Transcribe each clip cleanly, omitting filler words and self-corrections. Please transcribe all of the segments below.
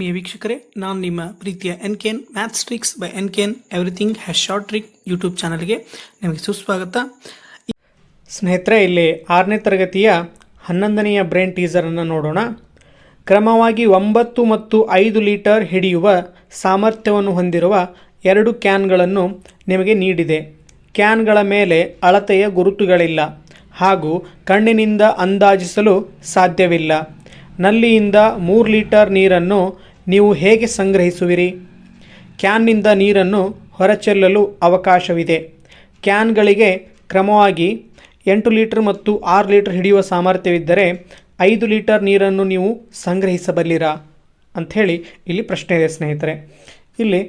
ಪ್ರಿಯ ವೀಕ್ಷಕರೇ, ನಾನು ನಿಮ್ಮ ಪ್ರೀತಿಯ N.K.N maths tricks by N.K.N everything has short trick YouTube ಚಾನಲ್ಗೆ ನಿಮಗೆ ಸುಸ್ವಾಗತ. ಸ್ನೇಹಿತರೆ, ಇಲ್ಲಿ 6ನೇ ತರಗತಿಯ 11ನೆಯ ಬ್ರೈನ್ ಟೀಸರನ್ನು ನೋಡೋಣ. ಕ್ರಮವಾಗಿ 9 ಮತ್ತು 5 ಲೀಟರ್ ಹಿಡಿಯುವ ಸಾಮರ್ಥ್ಯವನ್ನು ಹೊಂದಿರುವ 2 ಕ್ಯಾನ್ಗಳನ್ನು ನಿಮಗೆ ನೀಡಿದೆ. ಕ್ಯಾನ್ಗಳ ಮೇಲೆ ಅಳತೆಯ ಗುರುತುಗಳಿಲ್ಲ ಹಾಗೂ ಕಣ್ಣಿನಿಂದ ಅಂದಾಜಿಸಲು ಸಾಧ್ಯವಿಲ್ಲ. ನಲ್ಲಿಯಿಂದ 3 ಲೀಟರ್ ನೀರನ್ನು ನೀವು ಹೇಗೆ ಸಂಗ್ರಹಿಸುವಿರಿ? ಕ್ಯಾನ್ನಿಂದ ನೀರನ್ನು ಹೊರಚೆಲ್ಲಲು ಅವಕಾಶವಿದೆ. ಕ್ಯಾನ್ಗಳಿಗೆ ಕ್ರಮವಾಗಿ 8 ಲೀಟರ್ ಮತ್ತು 6 ಲೀಟರ್ ಹಿಡಿಯುವ ಸಾಮರ್ಥ್ಯವಿದ್ದರೆ 5 ಲೀಟರ್ ನೀರನ್ನು ನೀವು ಸಂಗ್ರಹಿಸಬಲ್ಲಿರಾ ಅಂಥೇಳಿ ಇಲ್ಲಿ ಪ್ರಶ್ನೆ ಇದೆ ಸ್ನೇಹಿತರೆ. ಇಲ್ಲಿ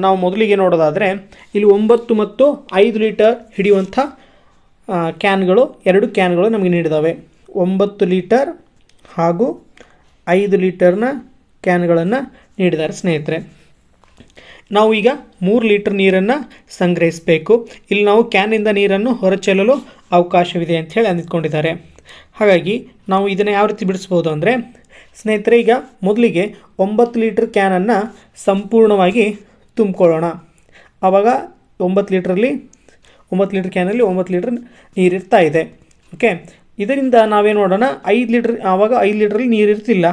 ನಾವು ಮೊದಲಿಗೆ ನೋಡೋದಾದರೆ ಇಲ್ಲಿ 9 ಮತ್ತು 5 ಲೀಟರ್ ಹಿಡಿಯುವಂಥ ಕ್ಯಾನ್ಗಳು 2 ಕ್ಯಾನ್ಗಳು ನಮಗೆ ನೀಡಿದ್ದಾವೆ. 9 ಲೀಟರ್ ಹಾಗೂ 5 ಲೀಟರ್ನ ಕ್ಯಾನ್ಗಳನ್ನು ನೀಡಿದ್ದಾರೆ ಸ್ನೇಹಿತರೆ. ನಾವು ಈಗ 3 ಲೀಟರ್ ನೀರನ್ನು ಸಂಗ್ರಹಿಸಬೇಕು. ಇಲ್ಲಿ ನಾವು ಕ್ಯಾನಿಂದ ನೀರನ್ನು ಹೊರಚೆಲ್ಲಲು ಅವಕಾಶವಿದೆ ಅಂಥೇಳಿ ಅಂದ್ಕೊಂಡಿದ್ದಾರೆ. ಹಾಗಾಗಿ ನಾವು ಇದನ್ನು ಯಾವ ರೀತಿ ಬಿಡಿಸ್ಬೋದು ಅಂದರೆ ಸ್ನೇಹಿತರೆ, ಈಗ ಮೊದಲಿಗೆ 9 ಲೀಟರ್ ಕ್ಯಾನನ್ನು ಸಂಪೂರ್ಣವಾಗಿ ತುಂಬಿಕೊಳ್ಳೋಣ. ಆವಾಗ 9 ಲೀಟರ್ ಕ್ಯಾನಲ್ಲಿ 9 ಲೀಟರ್ ನೀರಿರ್ತಾ ಇದೆ. ಓಕೆ, ಇದರಿಂದ ನಾವೇನು ಮಾಡೋಣ, 5 ಲೀಟ್ರ್, ಆವಾಗ 5 ಲೀಟ್ರಲ್ಲಿ ನೀರು ಇರ್ತಿಲ್ಲ.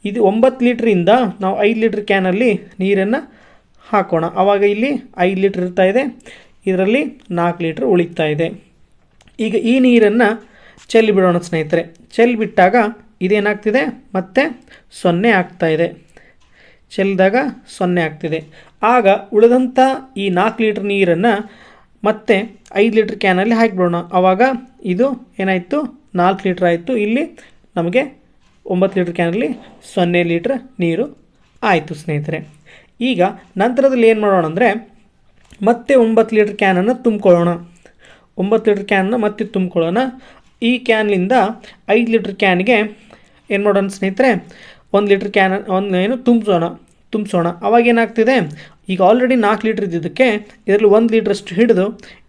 ಇದು 9 ಲೀಟ್ರಿಂದ ನಾವು 5 ಲೀಟ್ರ್ ಕ್ಯಾನಲ್ಲಿ ನೀರನ್ನು ಹಾಕೋಣ. ಆವಾಗ ಇಲ್ಲಿ 5 ಲೀಟ್ರ್ ಇರ್ತಾ ಇದೆ, ಇದರಲ್ಲಿ 4 ಲೀಟ್ರ್ ಉಳಿತಾ ಇದೆ. ಈಗ ಈ ನೀರನ್ನು ಚೆಲ್ಲಿಬಿಡೋಣ ಸ್ನೇಹಿತರೆ. ಚೆಲ್ಲಿಬಿಟ್ಟಾಗ ಇದೇನಾಗ್ತಿದೆ, ಮತ್ತೆ 0 ಆಗ್ತಾಯಿದೆ. ಚೆಲ್ಲಿದಾಗ 0 ಆಗ್ತಿದೆ. ಆಗ ಉಳಿದಂಥ ಈ 4 ಲೀಟ್ರ್ ನೀರನ್ನು ಮತ್ತೆ 5 ಲೀಟ್ರ್ ಕ್ಯಾನಲ್ಲಿ ಹಾಕಿಬಿಡೋಣ. ಆವಾಗ ಇದು ಏನಾಯಿತು, 4 ಲೀಟ್ರ್ ಆಯಿತು. ಇಲ್ಲಿ ನಮಗೆ 9 ಲೀಟ್ರ್ ಕ್ಯಾನಲ್ಲಿ 0 ಲೀಟ್ರ್ ನೀರು ಆಯಿತು ಸ್ನೇಹಿತರೆ. ಈಗ ನಂತರದಲ್ಲಿ ಏನು ಮಾಡೋಣ ಅಂದರೆ ಮತ್ತೆ 9 ಲೀಟ್ರ್ ಕ್ಯಾನನ್ನು ತುಂಬಿಕೊಳ್ಳೋಣ. 9 ಲೀಟ್ರ್ ಕ್ಯಾನನ್ನು ಮತ್ತೆ ತುಂಬಿಕೊಳ್ಳೋಣ. ಈ ಕ್ಯಾನ್ಲಿಂದ 5 ಲೀಟ್ರ್ ಕ್ಯಾನ್ಗೆ ಏನು ಮಾಡೋಣ ಸ್ನೇಹಿತರೆ, 1 ಲೀಟ್ರ್ ಕ್ಯಾನ್ ತುಂಬಿಸೋಣ. ಅವಾಗ ಏನಾಗ್ತಿದೆ, ಈಗ ಆಲ್ರೆಡಿ 4 ಲೀಟ್ರ್ ಇದ್ದಿದ್ದಕ್ಕೆ ಇದರಲ್ಲಿ 1 ಲೀಟ್ರಷ್ಟು ಹಿಡಿದು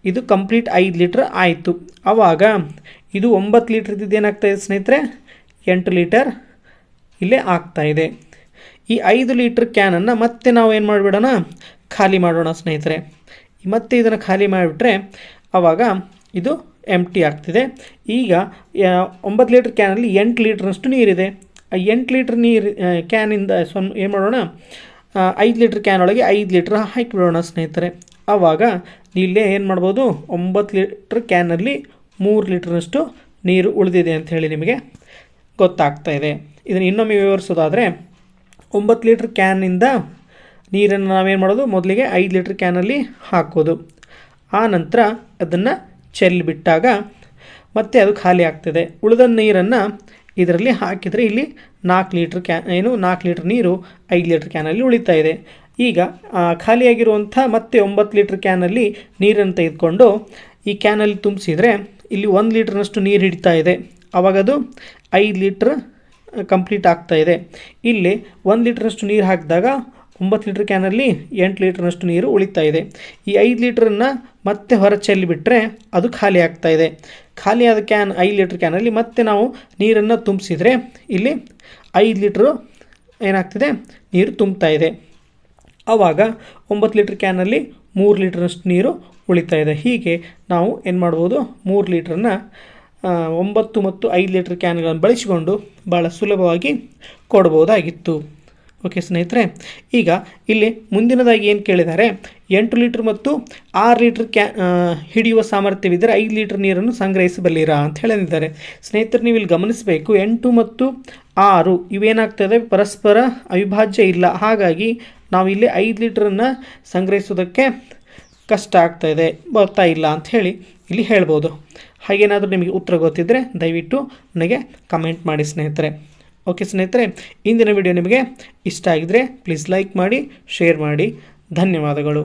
ಇದು ಕಂಪ್ಲೀಟ್ 5 ಲೀಟ್ರ್ ಆಯಿತು. ಆವಾಗ ಇದು 9 ಲೀಟ್ರ್ ಇದ್ದಿದ್ದು ಏನಾಗ್ತಾಯಿದೆ ಸ್ನೇಹಿತರೆ, 8 ಲೀಟರ್ ಇಲ್ಲೇ ಆಗ್ತಾಯಿದೆ. ಈ 5 ಲೀಟ್ರ್ ಕ್ಯಾನನ್ನು ಮತ್ತೆ ನಾವು ಏನು ಮಾಡಿಬಿಡೋಣ, ಖಾಲಿ ಮಾಡೋಣ ಸ್ನೇಹಿತರೆ. ಮತ್ತೆ ಇದನ್ನು ಖಾಲಿ ಮಾಡಿಬಿಟ್ರೆ ಆವಾಗ ಇದು ಎಂಟಿ ಆಗ್ತಿದೆ. ಈಗ 9 ಲೀಟ್ರ್ ಕ್ಯಾನಲ್ಲಿ 8 ಲೀಟ್ರ್ನಷ್ಟು ನೀರಿದೆ. ಆ 8 ಲೀಟ್ರ್ ನೀರು ಕ್ಯಾನಿಂದ ಏನು ಮಾಡೋಣ, 5 ಲೀಟ್ರ್ ಕ್ಯಾನ್ ಒಳಗೆ 5 ಲೀಟ್ರ್ ಹಾಕಿಬಿಡೋಣ ಸ್ನೇಹಿತರೆ. ಆವಾಗ ಇಲ್ಲೇ ಏನು ಮಾಡ್ಬೋದು, 9 ಲೀಟ್ರ್ ಕ್ಯಾನಲ್ಲಿ 3 ಲೀಟ್ರ್ನಷ್ಟು ನೀರು ಉಳಿದಿದೆ ಅಂಥೇಳಿ ನಿಮಗೆ ಗೊತ್ತಾಗ್ತಾ ಇದೆ. ಇದನ್ನು ಇನ್ನೊಮ್ಮೆ ವಿವರಿಸೋದಾದರೆ 9 ಲೀಟ್ರ್ ಕ್ಯಾನಿಂದ ನೀರನ್ನು ನಾವೇನು ಮಾಡೋದು, ಮೊದಲಿಗೆ 5 ಲೀಟ್ರ್ ಕ್ಯಾನಲ್ಲಿ ಹಾಕೋದು. ಆ ನಂತರ ಅದನ್ನು ಚೆಲ್ಲಿಬಿಟ್ಟಾಗ ಮತ್ತೆ ಅದು ಖಾಲಿ ಆಗ್ತದೆ. ಉಳಿದ ನೀರನ್ನು ಇದರಲ್ಲಿ ಹಾಕಿದರೆ ಇಲ್ಲಿ 4 ಲೀಟ್ರ್ ನೀರು 5 ಲೀಟ್ರ್ ಕ್ಯಾನಲ್ಲಿ ಉಳಿತಾ ಇದೆ. ಈಗ ಖಾಲಿಯಾಗಿರುವಂಥ ಮತ್ತೆ 9 ಲೀಟ್ರ್ ಕ್ಯಾನಲ್ಲಿ ನೀರನ್ನು ತೆಗೆದುಕೊಂಡು ಈ ಕ್ಯಾನಲ್ಲಿ ತುಂಬಿಸಿದರೆ ಇಲ್ಲಿ 1 ಲೀಟ್ರ್ನಷ್ಟು ನೀರು ಹಿಡಿತಾ ಇದೆ. ಆವಾಗ ಅದು 5 ಲೀಟ್ರ್ ಕಂಪ್ಲೀಟ್ ಆಗ್ತಾ ಇದೆ. ಇಲ್ಲಿ 1 ಲೀಟ್ರ್ನಷ್ಟು ನೀರು ಹಾಕಿದಾಗ 9 ಲೀಟ್ರ್ ಕ್ಯಾನಲ್ಲಿ 8 ಲೀಟ್ರ್ನಷ್ಟು ನೀರು ಉಳಿತಾ ಇದೆ. ಈ 5 ಲೀಟ್ರನ್ನು ಮತ್ತೆ ಹೊರ ಚೆಲ್ಲಿಬಿಟ್ರೆ ಅದು ಖಾಲಿ ಆಗ್ತಾ ಇದೆ. ಖಾಲಿಯಾದ 5 ಲೀಟ್ರ್ ಕ್ಯಾನಲ್ಲಿ ಮತ್ತೆ ನಾವು ನೀರನ್ನು ತುಂಬಿಸಿದರೆ ಇಲ್ಲಿ 5 ಲೀಟ್ರು ಏನಾಗ್ತಿದೆ, ನೀರು ತುಂಬ್ತಾ ಇದೆ. ಆವಾಗ 9 ಲೀಟ್ರ್ ಕ್ಯಾನಲ್ಲಿ 3 ಲೀಟ್ರ್ನಷ್ಟು ನೀರು ಉಳಿತಾ ಇದೆ. ಹೀಗೆ ನಾವು ಏನು ಮಾಡ್ಬೋದು, 3 ಲೀಟ್ರನ್ನು 9 ಮತ್ತು 5 ಲೀಟ್ರ್ ಕ್ಯಾನ್ಗಳನ್ನು ಬಳಸಿಕೊಂಡು ಭಾಳ ಸುಲಭವಾಗಿ ಕೊಡ್ಬೋದಾಗಿತ್ತು. ಓಕೆ ಸ್ನೇಹಿತರೆ, ಈಗ ಇಲ್ಲಿ ಮುಂದಿನದಾಗಿ ಏನು ಕೇಳಿದ್ದಾರೆ, 8 ಲೀಟ್ರ್ ಮತ್ತು 6 ಲೀಟ್ರ್ ಹಿಡಿಯುವ ಸಾಮರ್ಥ್ಯವಿದ್ದರೆ 5 ಲೀಟ್ರ್ ನೀರನ್ನು ಸಂಗ್ರಹಿಸಬಲ್ಲಿರಾ ಅಂತ ಹೇಳಿದ್ದಾರೆ. ಸ್ನೇಹಿತರೆ, ನೀವು ಇಲ್ಲಿ ಗಮನಿಸಬೇಕು, 8 ಮತ್ತು 6 ಇವೇನಾಗ್ತದೆ, ಪರಸ್ಪರ ಅವಿಭಾಜ್ಯ ಇಲ್ಲ. ಹಾಗಾಗಿ ನಾವು ಇಲ್ಲಿ 5 ಲೀಟ್ರನ್ನು ಸಂಗ್ರಹಿಸೋದಕ್ಕೆ ಕಷ್ಟ ಆಗ್ತಾಯಿದೆ, ಬರ್ತಾ ಇಲ್ಲ ಅಂಥೇಳಿ ಇಲ್ಲಿ ಹೇಳ್ಬೋದು. ಹಾಗೇನಾದರೂ ನಿಮಗೆ ಉತ್ತರ ಗೊತ್ತಿದ್ದರೆ ದಯವಿಟ್ಟು ನನಗೆ ಕಮೆಂಟ್ ಮಾಡಿ ಸ್ನೇಹಿತರೆ. ಓಕೆ ಸ್ನೇಹಿತರೆ, ಇಂದಿನ ವಿಡಿಯೋ ನಿಮಗೆ ಇಷ್ಟ ಆಗಿದರೆ ಪ್ಲೀಸ್ ಲೈಕ್ ಮಾಡಿ, ಶೇರ್ ಮಾಡಿ. ಧನ್ಯವಾದಗಳು.